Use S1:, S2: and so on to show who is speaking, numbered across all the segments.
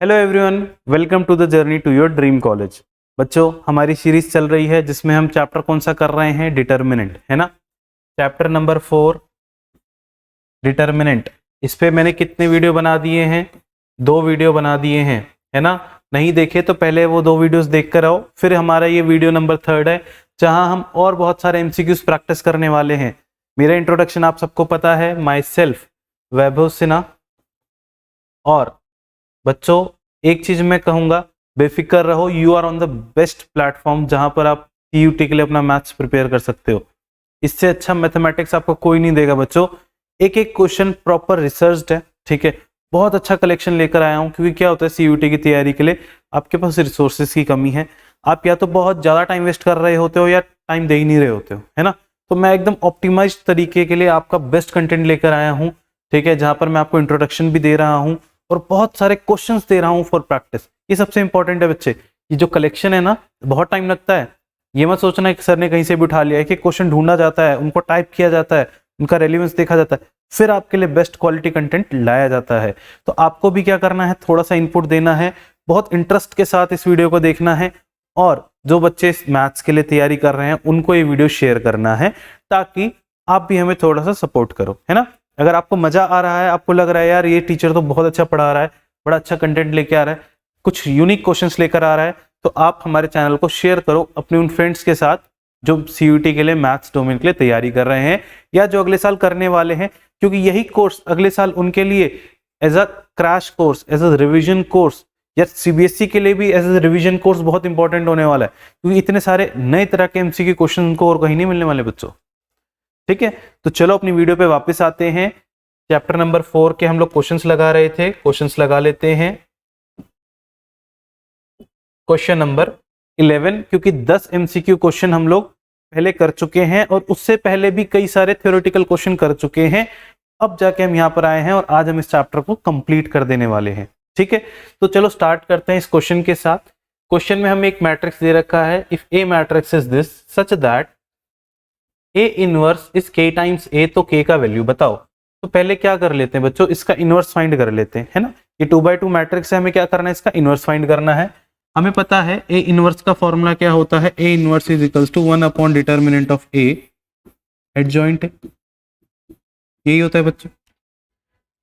S1: Hello everyone, welcome to the journey to your dream college. बच्चों, हमारी series चल रही है जिसमें हम चैप्टर कौन सा कर रहे हैं? डिटर्मिनेंट, है ना। Chapter number 4 determinant. इस पे मैंने कितने वीडियो बना दिए हैं? 2 वीडियो बना दिए हैं, है ना। नहीं देखे तो पहले वो 2 वीडियोस देख कर आओ। फिर हमारा ये वीडियो नंबर 3 है जहां हम और बहुत सारे एमसीक्यूज प्रैक्टिस करने वाले हैं। मेरा इंट्रोडक्शन आप सबको पता है, माई सेल्फ वैभव सिन्हा। और बच्चों, एक चीज मैं कहूंगा, बेफिक्र रहो, you are on the best platform जहां पर आप सीयूटी के लिए अपना मैथ्स प्रिपेयर कर सकते हो। इससे अच्छा मैथमेटिक्स आपको कोई नहीं देगा बच्चों। एक एक क्वेश्चन प्रॉपर रिसर्च्ड है, ठीक है। बहुत अच्छा कलेक्शन लेकर आया हूं, क्योंकि क्या होता है सीयूटी की तैयारी के लिए आपके पास रिसोर्सेज की कमी है। आप या तो बहुत ज्यादा टाइम वेस्ट कर रहे होते हो या टाइम दे ही नहीं रहे होते हो, है ना। तो मैं एकदम ऑप्टिमाइज्ड तरीके के लिए आपका बेस्ट कंटेंट लेकर आया हूं, ठीक है, जहां पर मैं आपको इंट्रोडक्शन भी दे रहा हूं और बहुत सारे क्वेश्चंस दे रहा हूं फॉर प्रैक्टिस। ये सबसे इंपॉर्टेंट है बच्चे। ये जो कलेक्शन है ना, बहुत टाइम लगता है। ये मत सोचना है कि सर ने कहीं से भी उठा लिया है, कि क्वेश्चन ढूंढा जाता है, उनको टाइप किया जाता है, उनका रेलिवेंस देखा जाता है, फिर आपके लिए बेस्ट क्वालिटी कंटेंट लाया जाता है। तो आपको भी क्या करना है, थोड़ा सा इनपुट देना है, बहुत इंटरेस्ट के साथ इस वीडियो को देखना है, और जो बच्चे मैथ्स के लिए तैयारी कर रहे हैं उनको ये वीडियो शेयर करना है, ताकि आप भी हमें थोड़ा सा सपोर्ट करो, है ना। अगर आपको मजा आ रहा है, आपको लग रहा है यार ये टीचर तो बहुत अच्छा पढ़ा रहा है, बड़ा अच्छा कंटेंट लेके आ रहा है, कुछ यूनिक क्वेश्चंस लेकर आ रहा है, तो आप हमारे चैनल को शेयर करो अपने उन फ्रेंड्स के साथ जो सीयूटी के लिए मैथ्स डोमेन के लिए तैयारी कर रहे हैं या जो अगले साल करने वाले हैं, क्योंकि यही कोर्स अगले साल उनके लिए as a crash course, as a revision course, या सीबीएसई के लिए भी एज अ रिविजन कोर्स बहुत इंपॉर्टेंट होने वाला है, क्योंकि इतने सारे नए तरह के एमसीक्यू क्वेश्चन उनको और कहीं नहीं मिलने वाले बच्चों। ठीक है, तो चलो अपनी वीडियो पे वापस आते हैं। चैप्टर नंबर 4 के हम लोग क्वेश्चंस लगा रहे थे, क्वेश्चंस लगा लेते हैं। क्वेश्चन नंबर 11, क्योंकि 10 एमसीक्यू क्वेश्चन हम लोग पहले कर चुके हैं और उससे पहले भी कई सारे थ्योरेटिकल क्वेश्चन कर चुके हैं। अब जाके हम यहां पर आए हैं और आज हम इस चैप्टर को कंप्लीट कर देने वाले हैं। ठीक है, तो चलो स्टार्ट करते हैं इस क्वेश्चन के साथ। क्वेश्चन में हमें एक मैट्रिक्स दे रखा है, if A matrix is this such that A inverse is के टाइम्स ए, तो के का वैल्यू बताओ। तो पहले क्या कर लेते हैं बच्चों, इसका इनवर्स फाइंड कर लेते हैं, है ना। ये 2x2 मैट्रिक्स है, हमें क्या करना है, इसका इनवर्स फाइंड करना है। हमें पता है ए इनवर्स का फॉर्मूला क्या होता है, A inverse is equals to 1 upon determinant of A adjoint है, यही होता है बच्चों।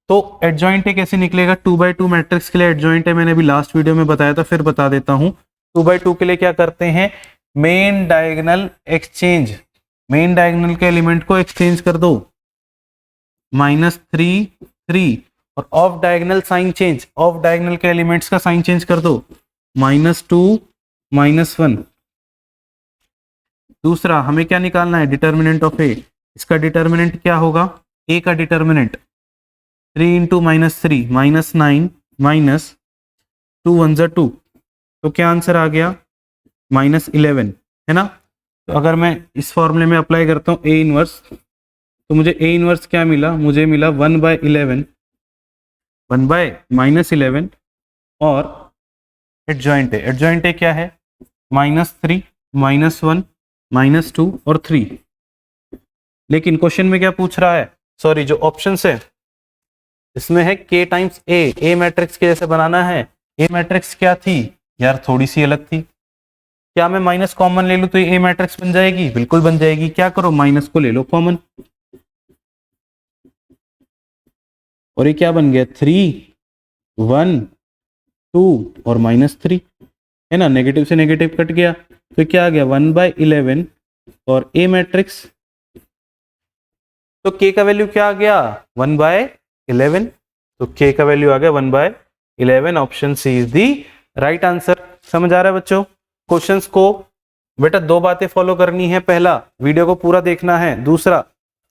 S1: तो एडजॉइंट है कैसे निकलेगा, 2x2 मैट्रिक्स के लिए एडजॉइंट है, मैंने अभी लास्ट वीडियो में बताया था, फिर बता देता हूं। 2x2 के लिए क्या करते हैं, main diagonal exchange, main diagonal के एलिमेंट को एक्सचेंज कर दो, -3 3, और off diagonal sign change, off diagonal के एलिमेंट्स का साइन चेंज कर दो, -2 -1। दूसरा हमें क्या निकालना है, डिटर्मिनेंट ऑफ ए। इसका डिटर्मिनेंट क्या होगा, ए का डिटर्मिनेंट 3 इंटू -3 -9 -2 1 2, तो क्या आंसर आ गया, -11, है ना। तो अगर मैं इस फॉर्मूले में अप्लाई करता हूँ ए इनवर्स, तो मुझे ए इनवर्स क्या मिला, मुझे मिला 1/11, 1/-11, और एडजॉइंट है, एडजॉइंट है क्या है, -3 -1 -2 और 3। लेकिन क्वेश्चन में क्या पूछ रहा है, सॉरी जो ऑप्शन है इसमें है के टाइम्स ए मैट्रिक्स के जैसे बनाना है। ए मैट्रिक्स क्या थी यार, थोड़ी सी अलग थी। क्या मैं माइनस कॉमन ले लूं तो ए मैट्रिक्स बन जाएगी, बिल्कुल बन जाएगी। क्या करो, माइनस को ले लो कॉमन, और ये क्या बन गया, 3 1 2 और -3, है ना। नेगेटिव से नेगेटिव कट गया, तो क्या आ गया 1/11 और ए मैट्रिक्स। तो के का वैल्यू क्या आ गया, 1/11, तो के का वैल्यू आ गया 1/11। Option C is the right answer. समझ आ रहा है बच्चों। क्वेश्चंस को बेटा 2 बातें फॉलो करनी है, पहला वीडियो को पूरा देखना है, दूसरा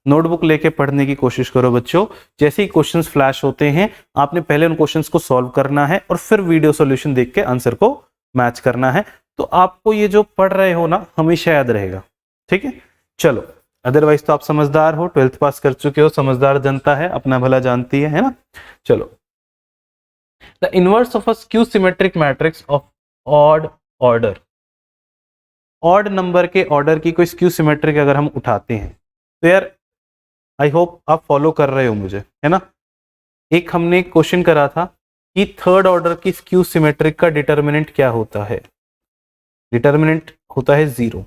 S1: नोटबुक लेके पढ़ने की कोशिश करो बच्चों। जैसे ही क्वेश्चंस फ्लैश होते हैं आपने पहले उन क्वेश्चंस को सॉल्व करना है और फिर वीडियो सॉल्यूशन देख के आंसर को मैच करना है, तो आपको ये जो पढ़ रहे हो ना हमेशा याद रहेगा। ठीक है, चलो, अदरवाइज तो आप समझदार हो, 12th पास कर चुके हो, समझदार जनता है, अपना भला जानती है ना। चलो, the inverse of a skew symmetric matrix of odd order, odd number के ऑर्डर की कोई स्क्यू सिमेट्रिक अगर हम उठाते हैं, तो यार आई होप आप फॉलो कर रहे हो मुझे, है ना। एक हमने क्वेश्चन करा था कि थर्ड ऑर्डर की स्क्यू सिमेट्रिक का डिटर्मिनेंट क्या होता है। डिटर्मिनेंट होता है 0।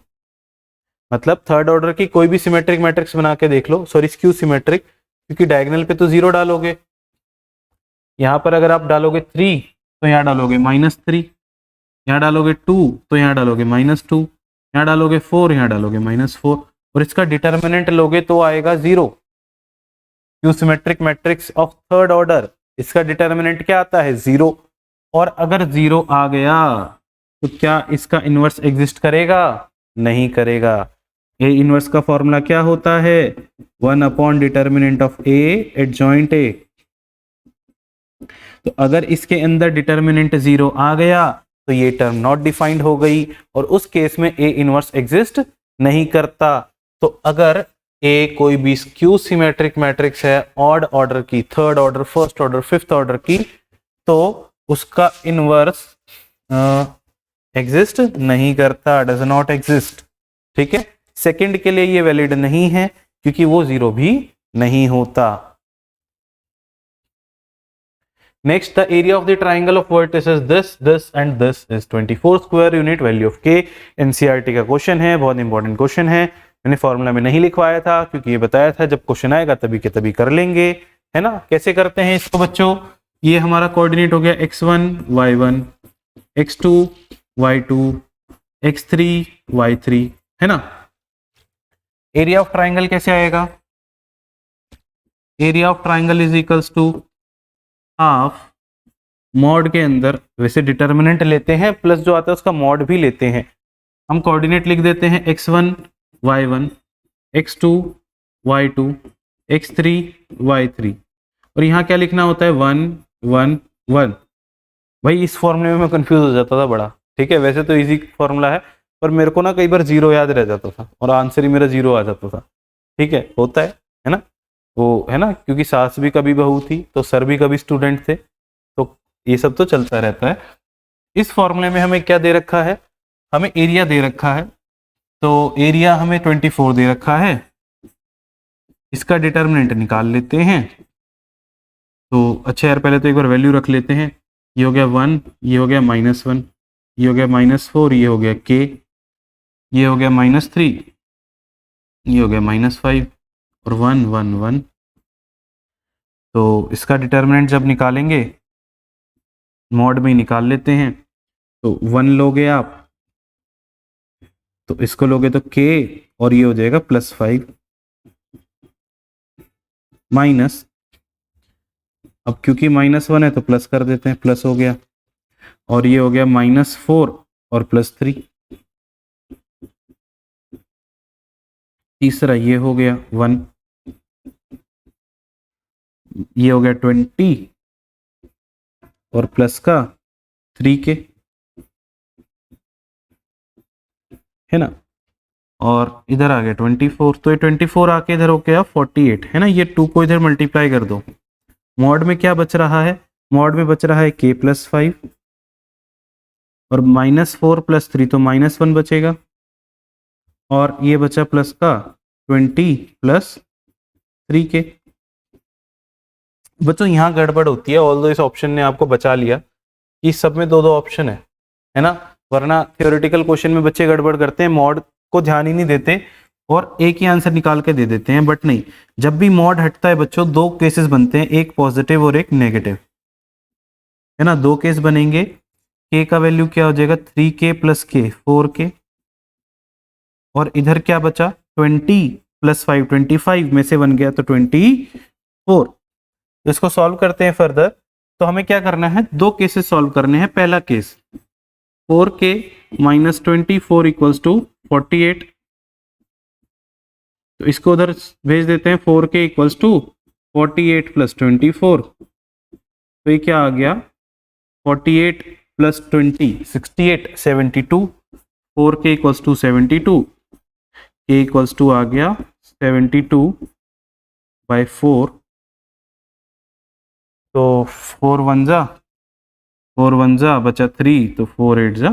S1: मतलब थर्ड ऑर्डर की कोई भी सिमेट्रिक मैट्रिक्स बना के देख लो, सॉरी स्क्यू सिमेट्रिक, क्योंकि डायगोनल पे तो 0 डालोगे। यहां पर अगर आप डालोगे 3 तो यहाँ डालोगे -3, यहाँ डालोगे 2 तो यहाँ डालोगे -2, यहाँ डालोगे 4, यहाँ डालोगे -4, और इसका डिटर्मिनेंट लोगे तो आएगा 0। Q symmetric matrix of third order, इसका डिटर्मिनेंट क्या आता है 0। और अगर 0 आ गया तो क्या इसका इनवर्स एग्जिस्ट करेगा? नहीं करेगा। ए इनवर्स का फॉर्मूला क्या होता है? 1 determinant of A adjoint A. तो अगर इसके अंदर डिटर्मिनेंट 0 आ गया तो ये टर्म नॉट डिफाइंड हो गई, और उस केस में ए इनवर्स एग्जिस्ट नहीं करता। तो अगर ए कोई भी स्क्यू सिमेट्रिक मैट्रिक्स है ऑड ऑर्डर की, third order, first order, fifth order की, तो उसका इनवर्स एग्जिस्ट नहीं करता, डज नॉट एग्जिस्ट। ठीक है, सेकंड के लिए ये वैलिड नहीं है क्योंकि वो 0 भी नहीं होता। Next, the area of the triangle of vertices this and this is 24 square unit value of k। NCERT का क्वेश्चन है, बहुत इंपॉर्टेंट क्वेश्चन है। मैंने फॉर्मूला में नहीं लिखवाया था क्योंकि ये बताया था जब क्वेश्चन आएगा तभी के तभी कर लेंगे, है ना। कैसे करते हैं इसको बच्चों? ये हमारा कोऑर्डिनेट हो गया x1 y1, x2 y2, x3 y3, है ना। एरिया ऑफ ट्राइंगल कैसे आएगा? Area of triangle is equals to half mod के अंदर, वैसे डिटर्मिनेंट लेते हैं प्लस जो आता है उसका मॉड भी लेते हैं। हम कोऑर्डिनेट लिख देते हैं x1 y1, x2 y2, x3 y3, और यहाँ क्या लिखना होता है 1 1 1। भाई इस फॉर्मूले में मैं कंफ्यूज हो जाता था बड़ा। ठीक है, वैसे तो इजी फॉर्मूला है पर मेरे को ना कई बार 0 याद रह जाता था और आंसर ही मेरा 0 आ जाता था। ठीक है, होता है ना, वो है ना, क्योंकि सास भी कभी बहू थी तो सर भी कभी स्टूडेंट थे, तो ये सब तो चलता रहता है। इस फॉर्मूले में हमें क्या दे रखा है? हमें एरिया दे रखा है, तो एरिया हमें 24 दे रखा है। इसका डिटर्मिनेंट निकाल लेते हैं। तो अच्छा यार, पहले तो एक बार वैल्यू रख लेते हैं। ये हो गया 1, ये हो गया -1, ये हो गया -4, ये हो गया k, ये हो गया -3, ये हो गया -5, और 1 1 1। तो इसका डिटर्मिनेंट जब निकालेंगे मॉड में ही निकाल लेते हैं। तो 1 लोगे आप तो इसको लोगे तो k, और ये हो जाएगा +5 माइनस, अब क्योंकि -1 है तो प्लस कर देते हैं, प्लस हो गया, और ये हो गया -4 और +3। तीसरा ये हो गया 1, ये हो गया 20 और प्लस का 3k, है ना, और इधर आ गया 24। तो ये 24 आके इधर हो गया 48, है ना। ये 2 को इधर मल्टीप्लाई कर दो। मॉड में क्या बच रहा है? मॉड में बच रहा है k +5 और -4 +3 तो -1 बचेगा, और ये बचा प्लस का 20 + 3k। बच्चों यहाँ गड़बड़ होती है, ऑल्दो इस ऑप्शन ने आपको बचा लिया। इस सब में 2 ऑप्शन है ना, वरना थ्योरेटिकल क्वेश्चन में बच्चे गड़बड़ करते हैं, मॉड को ध्यान ही नहीं देते और एक ही आंसर निकाल के दे देते हैं। बट नहीं, जब भी मॉड हटता है बच्चों 2 केसेस बनते हैं, एक पॉजिटिव और एक नेगेटिव, है ना। 2 केस बनेंगे। k का वैल्यू क्या हो जाएगा? 3k + k 4k, और इधर क्या बचा? 20 + 5 25 में से 1 गया तो 24। इसको सॉल्व करते हैं फर्दर। तो हमें क्या करना है? 2 केसेस सॉल्व करने हैं। पहला केस 4k - 24 = 48, तो इसको उधर भेज देते हैं। 4k = 48 + 24, तो ये क्या आ गया? 48 + 20 68 72, 4k = 72, k = आ गया 72/4, तो 4 1 जा 4 1 जा बचा 3, तो 4 8 जा,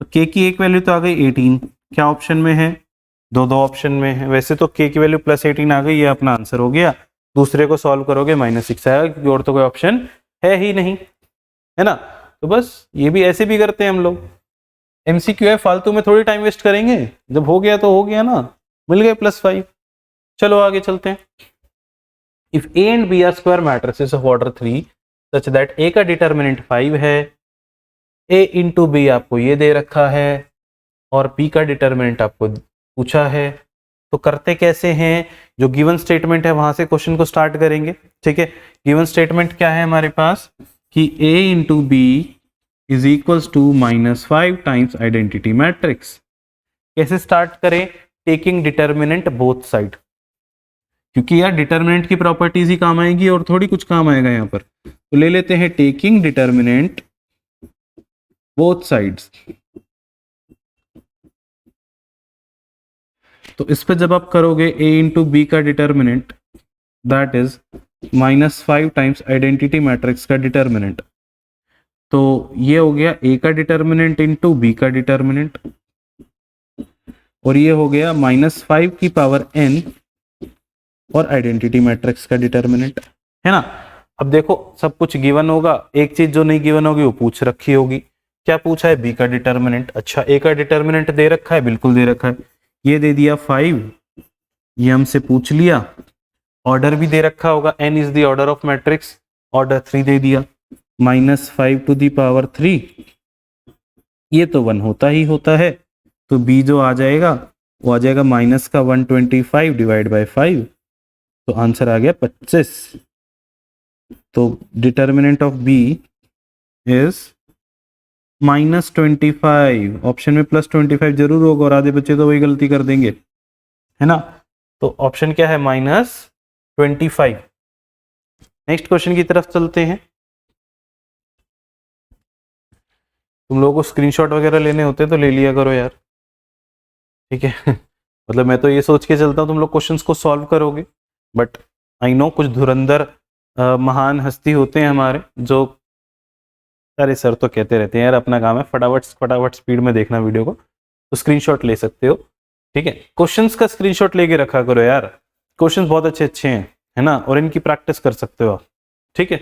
S1: तो k की एक वैल्यू तो आ गई 18। क्या ऑप्शन में है? 2 ऑप्शन में है। वैसे तो k की वैल्यू +18 आ गई, ये अपना आंसर हो गया। दूसरे को सॉल्व करोगे -6 आएगा क्योंकि और तो कोई ऑप्शन है ही नहीं। है ना। तो बस ये भी ऐसे भी करते हैं हम लोग। एमसीक्यू है, फालतू में थोड़ी टाइम वेस्ट करेंगे, जब हो गया तो हो गया ना, मिल गए +5। चलो आगे चलते हैं। If A and B are square matrices of order 3 such that A का डिटर्मिनेंट 5 है, ए इंटू बी आपको ये दे रखा है और बी का डिटर्मिनेंट आपको पूछा है, तो करते कैसे हैं। जो गिवन स्टेटमेंट है वहां से क्वेश्चन को स्टार्ट करेंगे। ठीक है, गिवन स्टेटमेंट क्या है हमारे पास कि a into B is equals to -5 times identity matrix. कैसे स्टार्ट करें, टेकिंग डिटर्मिनेंट बोथ साइड, क्योंकि यार डिटर्मिनेंट की प्रॉपर्टीज ही काम आएगी और थोड़ी कुछ काम आएगा यहाँ पर। तो ले लेते हैं टेकिंग डिटर्मिनेंट बोथ साइड्स। तो इस पे जब आप करोगे a इंटू बी का determinant that is -5 times identity matrix का डिटर्मिनेंट, तो ये हो गया a का डिटर्मिनेंट इंटू बी का डिटर्मिनेंट, और ये हो गया -5 की पावर n और आइडेंटिटी मैट्रिक्स का डिटर्मिनेंट, है ना। अब देखो सब कुछ गिवन होगा, एक चीज जो नहीं गिवन होगी वो पूछ रखी होगी। क्या पूछा है, बी का डिटर्मिनेंट। अच्छा, ए का डिटर्मिनेंट दे रखा है, बिल्कुल दे रखा है, ये दे दिया 5, ये हमसे पूछ लिया। ऑर्डर भी दे रखा होगा, n is the order of matrix, order 3 दे दिया, -5 टू दी पावर 3, ये तो 1 होता ही होता है, तो b जो आ जाएगा वो आ जाएगा माइनस का 125 डिवाइड बाय 5, तो आंसर आ गया 25। तो determinant of b is -25। Option में +25 जरूर होगा और आधे बच्चे तो वही गलती कर देंगे, है ना। तो ऑप्शन क्या है, -25। नेक्स्ट क्वेश्चन की तरफ चलते हैं। तुम लोगों को स्क्रीनशॉट वगैरह लेने होते हैं तो ले लिया करो यार, ठीक है। मतलब मैं तो ये सोच के चलता हूँ तुम लोग क्वेश्चंस को सॉल्व करोगे, बट आई नो कुछ धुरंधर महान हस्ती होते हैं हमारे जो, अरे सर तो कहते रहते हैं यार अपना काम है फटाफट स्पीड में देखना वीडियो को, तो स्क्रीनशॉट ले सकते हो, ठीक है। क्वेश्चंस का स्क्रीनशॉट लेके रखा करो यार, क्वेश्चंस बहुत अच्छे अच्छे हैं, है ना, और इनकी प्रैक्टिस कर सकते हो आप, ठीक है।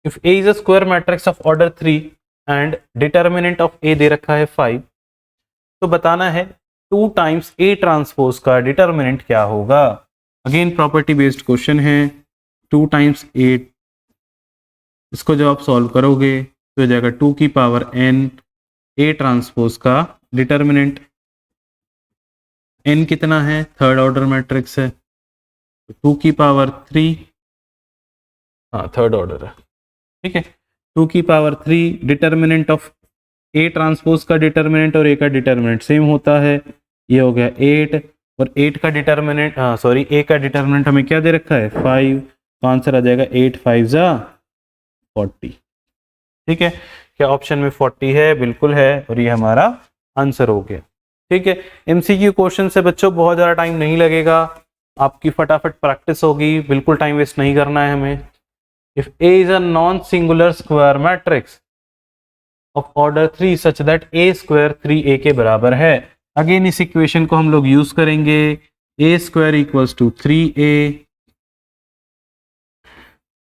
S1: If A is a square matrix of order 3 and determinant of A दे रखा है 5, तो बताना है 2 टाइम्स ए ट्रांसपोज का डिटर्मिनेंट क्या होगा। अगेन प्रॉपर्टी बेस्ड क्वेश्चन है, 2 टाइम्स ए, इसको जब आप सॉल्व करोगे तो हो जाएगा 2 की पावर n ए ट्रांसपोज का डिटर्मिनेंट। n कितना है, थर्ड ऑर्डर मैट्रिक्स है, 2 की पावर 3, हाँ थर्ड ऑर्डर है, ठीक है। 2 की power 3 determinant of A transpose का डिटर्मिनेंट और ए का डिटर्मिनेंट सेम होता है, ये हो गया 8, और 8 का डिटर्मिनेंट, हाँ सॉरी, ए का डिटर्मिनेंट हमें क्या दे रखा है 5, तो आंसर आ जाएगा 8 5 जा 40, ठीक है। क्या ऑप्शन में 40 है, बिल्कुल है, और ये हमारा आंसर हो गया, ठीक है। एमसीक्यू क्वेश्चन से बच्चों बहुत ज़्यादा टाइम नहीं लगेगा, आपकी फटाफट प्रैक्टिस होगी, बिल्कुल टाइम वेस्ट नहीं करना है हमें। If A is a non singular square matrix of order 3 such that A square 3a के बराबर है, अगेन इस इक्वेशन को हम लोग यूज करेंगे, ए स्क्वायर इक्वल्स टू 3a,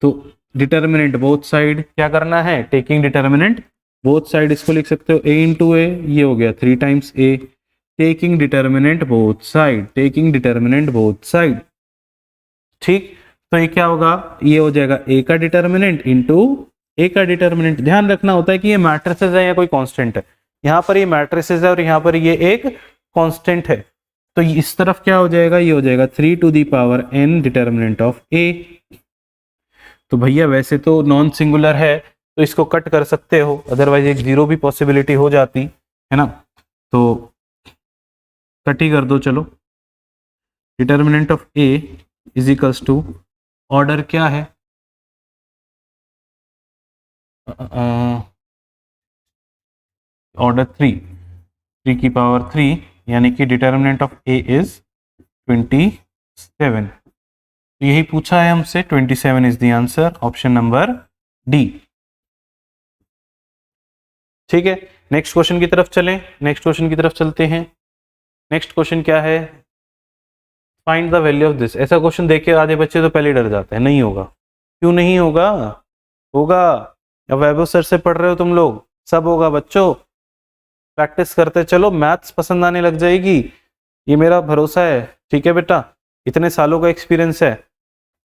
S1: तो डिटर्मिनेंट बोथ साइड क्या करना है, टेकिंग डिटर्मिनेंट बोथ साइड, इसको लिख सकते हो a इंटू ए, ये हो गया 3 times a, taking determinant both side, taking determinant both side, ठीक। तो ये क्या होगा, ये हो जाएगा a का डिटर्मिनेंट इंटू a का डिटर्मिनेंट। ध्यान रखना होता है कि ये मैट्रिसेस है या कोई कांस्टेंट है, यहाँ पर ये मैट्रिसेस है और यहाँ पर ये एक कांस्टेंट है, तो इस तरफ क्या हो जाएगा, ये हो जाएगा 3 to the power n determinant of a। तो भैया वैसे तो नॉन सिंगुलर है तो इसको कट कर सकते हो, अदरवाइज एक जीरो भी पॉसिबिलिटी हो जाती है ना, तो कट ही कर दो। चलो, determinant of a is equals to, order क्या है, ऑर्डर 3 की पावर 3, यानी कि डिटर्मिनेंट ऑफ a इज 27, यही पूछा है हमसे, 27 is the answer, option number D, ठीक है। नेक्स्ट क्वेश्चन की तरफ चलें, नेक्स्ट क्वेश्चन की तरफ चलते हैं। नेक्स्ट क्वेश्चन क्या है, find the value of this. ऐसा क्वेश्चन देख के आधे बच्चे तो पहले डर जाते हैं, नहीं होगा, क्यों नहीं होगा, होगा, या वैभव सर से पढ़ रहे हो तुम लोग, सब होगा बच्चों। प्रैक्टिस करते चलो, मैथ्स पसंद आने लग जाएगी, ये मेरा भरोसा है। ठीक है बेटा, इतने सालों का एक्सपीरियंस है,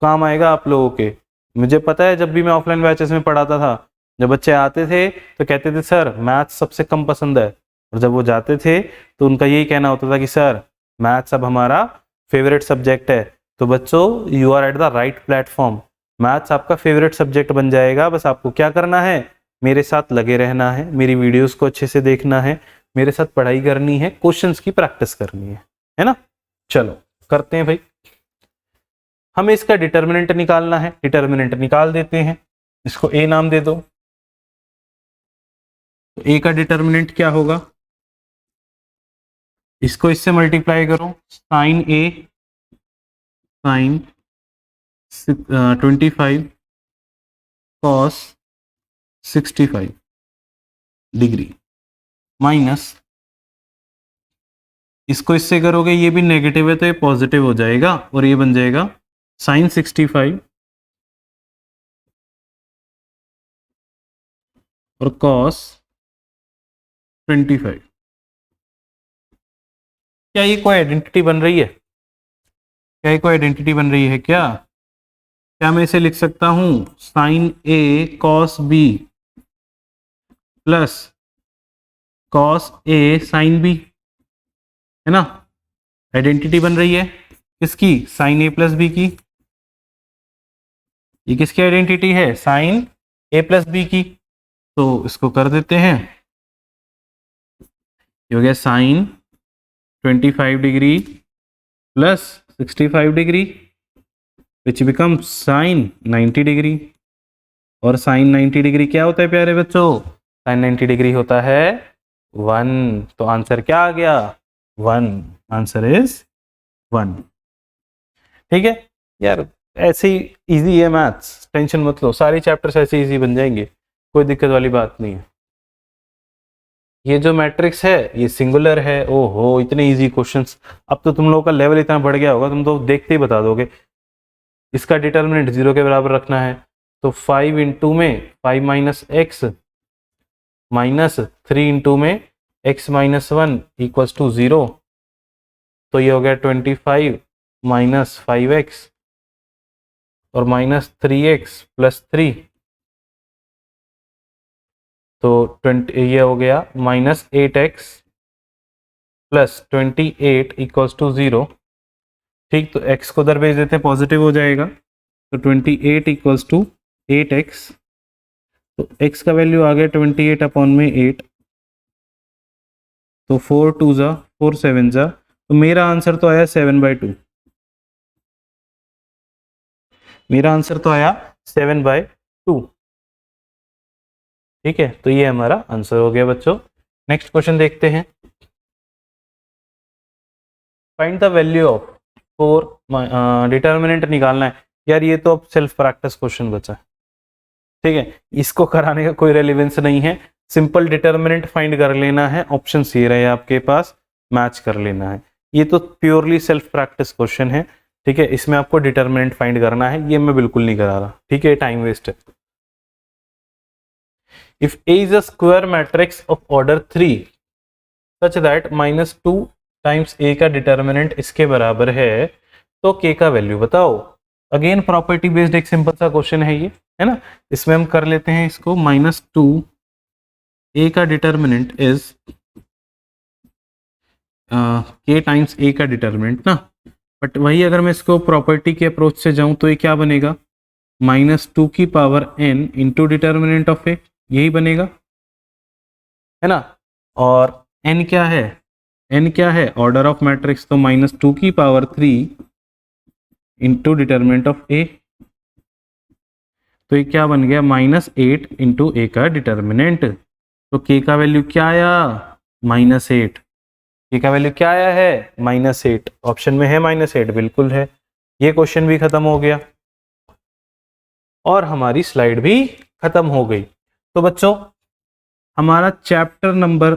S1: काम आएगा आप लोगों के। मुझे पता है, जब भी मैं ऑफलाइन बैचेस में पढ़ाता था, जब बच्चे आते थे तो कहते थे सर मैथ्स सबसे कम पसंद है, और जब वो जाते थे तो उनका यही कहना होता था कि सर मैथ्स अब हमारा फेवरेट सब्जेक्ट है। तो बच्चों, you are at the right platform, maths आपका फेवरेट सब्जेक्ट बन जाएगा। बस आपको क्या करना है, मेरे साथ लगे रहना है, मेरी वीडियोस को अच्छे से देखना है, मेरे साथ पढ़ाई करनी है, क्वेश्चंस की प्रैक्टिस करनी है ना। चलो करते हैं भाई। हमें इसका डिटर्मिनेंट निकालना है, डिटर्मिनेंट निकाल देते हैं, इसको ए नाम दे दो। तो ए का डिटर्मिनेंट क्या होगा, इसको इससे मल्टीप्लाई करो, साइन ए साइन 25 कॉस 65 डिग्री माइनस, इसको इससे करोगे ये भी नेगेटिव है तो ये पॉजिटिव हो जाएगा, और ये बन जाएगा साइन 65 और कॉस 25। क्या ये कोई आइडेंटिटी बन रही है, क्या ये कोई आइडेंटिटी बन रही है क्या मैं इसे लिख सकता हूं sign A cos B plus cos A sine B, है ना। आइडेंटिटी बन रही है किसकी, साइन ए प्लस बी की। ये किसकी आइडेंटिटी है, साइन ए प्लस बी की। तो इसको कर देते हैं, ये हो गया sine 25 degree plus 65 degree which become sine 90 degree. और साइन 90 डिग्री क्या होता है प्यारे बच्चों, साइन 90 डिग्री होता है 1। तो आंसर क्या आ गया, 1, आंसर इज 1। ठीक है यार, ऐसे ही इजी है मैथ्स, टेंशन मत लो, सारे चैप्टर्स ऐसे इजी बन जाएंगे, कोई दिक्कत वाली बात नहीं है। ये जो मैट्रिक्स है ये सिंगुलर है, ओहो इतने इजी क्वेश्चंस। अब तो तुम लोगों का लेवल इतना बढ़ गया होगा, तुम तो देखते ही बता दोगे। इसका डिटर्मिनेंट 0 के बराबर रखना है, तो 5 इंटू में 5 माइनस एक्स माइनस 3 इंटू में x माइनस 1 इक्वल्स टू 0। तो ये हो गया 25 माइनस 5x और माइनस 3x प्लस 3, तो 20, ये हो गया minus 8x plus 28 equals to 0। ठीक, तो x को उधर भेज देते हैं, पॉजिटिव हो जाएगा, तो 28 इक्वल्स टू 8x। तो x का वैल्यू आ गया 28 अपॉन में 8, तो 4 2 जा 4 7 जा, तो मेरा आंसर तो आया 7/2। मेरा आंसर तो आया 7/2। ठीक है, तो ये हमारा आंसर हो गया बच्चों। नेक्स्ट क्वेश्चन देखते हैं, find the value of 4, determinant निकालना है। यार ये तो अब सेल्फ प्रैक्टिस क्वेश्चन बचा है, ठीक है, इसको कराने का कोई रेलिवेंस नहीं है। सिंपल डिटर्मिनेंट फाइंड कर लेना है, ऑप्शन ये रहे आपके पास, मैच कर लेना है। ये तो प्योरली सेल्फ प्रैक्टिस क्वेश्चन है, ठीक है, इसमें आपको डिटर्मिनेंट फाइंड करना है, ये मैं बिल्कुल नहीं करा रहा, ठीक है, टाइम वेस्ट है। If A is a square matrix of order 3 such that -2 times A का डिटर्मिनेंट इसके बराबर है, तो K का वैल्यू बताओ। अगेन प्रॉपर्टी बेस्ड एक सिंपल सा क्वेश्चन है ये, है ना। इसमें हम कर लेते हैं इसको, -2 A का determinant is K times A का डिटर्मिनेंट ना। बट वही अगर मैं इसको प्रॉपर्टी के अप्रोच से जाऊं तो ये क्या बनेगा, -2 की power n into determinant of A, यही बनेगा, है ना। और n क्या है, n क्या है, ऑर्डर ऑफ मैट्रिक्स, तो -2 की power 3 into determinant of A, तो ये क्या बन गया, -8 इंटू A का डिटर्मिनेंट। तो K का वैल्यू क्या आया, -8। K का वैल्यू क्या आया है, -8। ऑप्शन में है -8, बिल्कुल है। ये क्वेश्चन भी खत्म हो गया और हमारी स्लाइड भी खत्म हो गई। तो बच्चों हमारा चैप्टर नंबर,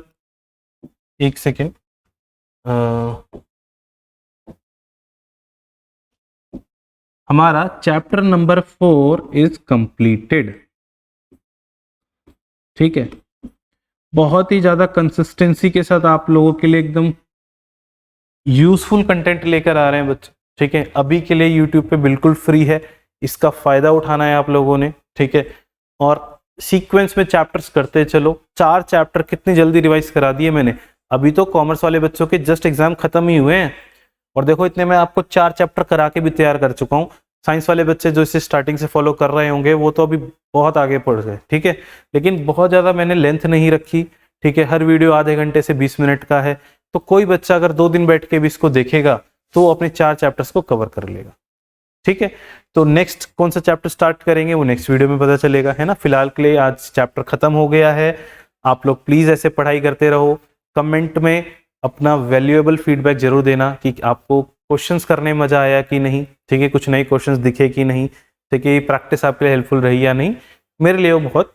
S1: एक सेकेंड, हमारा चैप्टर नंबर 4 इज कंप्लीटेड। ठीक है, बहुत ही ज्यादा कंसिस्टेंसी के साथ आप लोगों के लिए एकदम यूजफुल कंटेंट लेकर आ रहे हैं बच्चे। ठीक है, अभी के लिए यूट्यूब पे बिल्कुल फ्री है, इसका फायदा उठाना है आप लोगों ने। ठीक है, और सीक्वेंस में चैप्टर्स करते चलो। 4 चैप्टर कितनी जल्दी रिवाइज करा दिए मैंने। अभी तो कॉमर्स वाले बच्चों के जस्ट एग्जाम खत्म ही हुए हैं और देखो इतने मैं आपको 4 चैप्टर करा के भी तैयार कर चुका हूँ। साइंस वाले बच्चे जो इसे स्टार्टिंग से फॉलो कर रहे होंगे वो तो अभी बहुत आगे बढ़ गए। ठीक है, लेकिन बहुत ज़्यादा मैंने लेंथ नहीं रखी। ठीक है, हर वीडियो आधे घंटे से 20 मिनट का है, तो कोई बच्चा अगर 2 दिन बैठ के भी इसको देखेगा तो वो अपने 4 चैप्टर्स को कवर कर लेगा। ठीक है, तो नेक्स्ट कौन सा चैप्टर स्टार्ट करेंगे वो नेक्स्ट वीडियो में पता चलेगा, है ना। फिलहाल के लिए आज चैप्टर खत्म हो गया है। आप लोग प्लीज ऐसे पढ़ाई करते रहो। कमेंट में अपना वैल्यूएबल फीडबैक जरूर देना कि आपको क्वेश्चंस करने में मजा आया कि नहीं। ठीक है, कुछ नए क्वेश्चंस दिखे कि नहीं। ठीक है, ये प्रैक्टिस आपके लिए हेल्पफुल रही या नहीं। मेरे लिए वो बहुत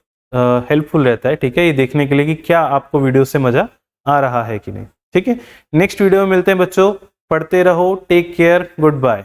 S1: हेल्पफुल रहता है। ठीक है, ये देखने के लिए कि क्या आपको वीडियो से मजा आ रहा है कि नहीं। ठीक है, नेक्स्ट वीडियो में मिलते हैं बच्चों। पढ़ते रहो, टेक केयर, गुड बाय।